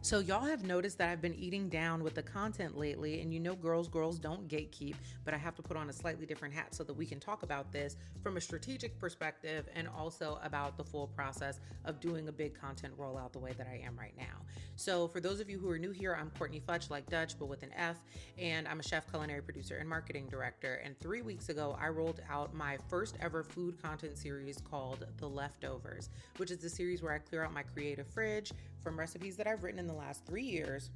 So y'all have noticed that I've been eating down with the content lately, and you know girls don't gatekeep, but I have to put on a slightly different hat so that we can talk about this from a strategic perspective and also about the full process of doing a big content rollout the way that I am right now. So for those of you who are new here, I'm Courtney Futch, like Dutch, but with an F, and I'm a chef, culinary producer, and marketing director. And 3 weeks ago, I rolled out my first ever food content series called The Leftovers, which is the series where I clear out my creative fridge from recipes that I've written in the last 3 years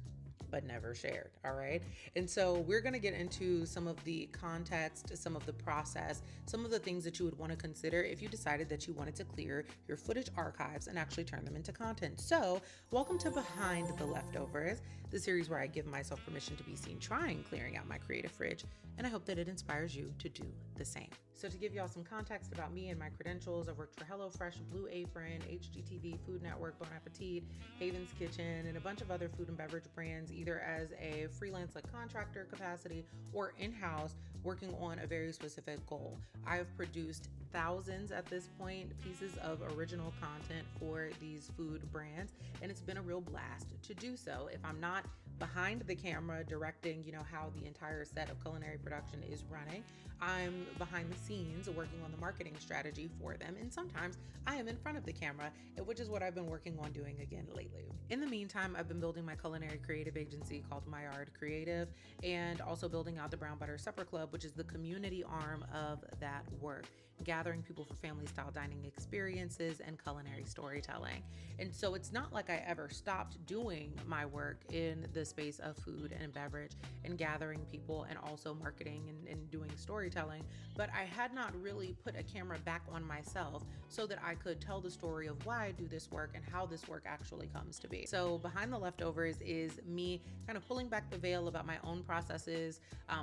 but never shared. All right. And so we're going to get into some of the context, some of the process, some of the things that you would want to consider if you decided that you wanted to clear your footage archives and actually turn them into content. So, welcome to Behind the Leftovers, the series where I give myself permission to be seen trying clearing out my creative fridge, and I hope that it inspires you to do the same. So to give y'all some context about me and my credentials, I've worked for HelloFresh, Blue Apron, HGTV, Food Network, Bon Appetit, Haven's Kitchen, and a bunch of other food and beverage brands, either as a freelance like contractor capacity or in-house, working on a very specific goal. I have produced thousands at this point pieces of original content for these food brands, and it's been a real blast to do so. If I'm not behind the camera directing, how the entire set of culinary production is running, I'm behind the scenes working on the marketing strategy for them, and sometimes I am in front of the camera, which is what I've been working on doing again lately. In the meantime, I've been building my culinary creative agency called Maillard Creative, and also building out the Brown Butter Supper Club, which is the community arm of that work, gathering people for family style dining experiences and culinary storytelling. And so it's not like I ever stopped doing my work in the space of food and beverage and gathering people and also marketing and doing storytelling, but I had not really put a camera back on myself so that I could tell the story of why I do this work and how this work actually comes to be. So Behind the Leftovers is me kind of pulling back the veil about my own processes,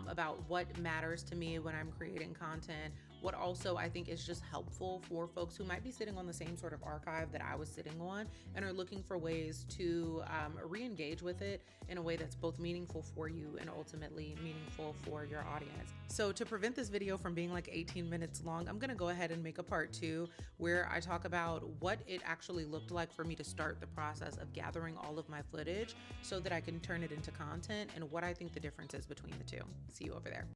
about what matters to me when I'm creating content, what also I think is just helpful for folks who might be sitting on the same sort of archive that I was sitting on and are looking for ways to re-engage with it in a way that's both meaningful for you and ultimately meaningful for your audience. So to prevent this video from being like 18 minutes long, I'm gonna go ahead and make a part 2 where I talk about what it actually looked like for me to start the process of gathering all of my footage so that I can turn it into content and what I think the difference is between the two. See you over there.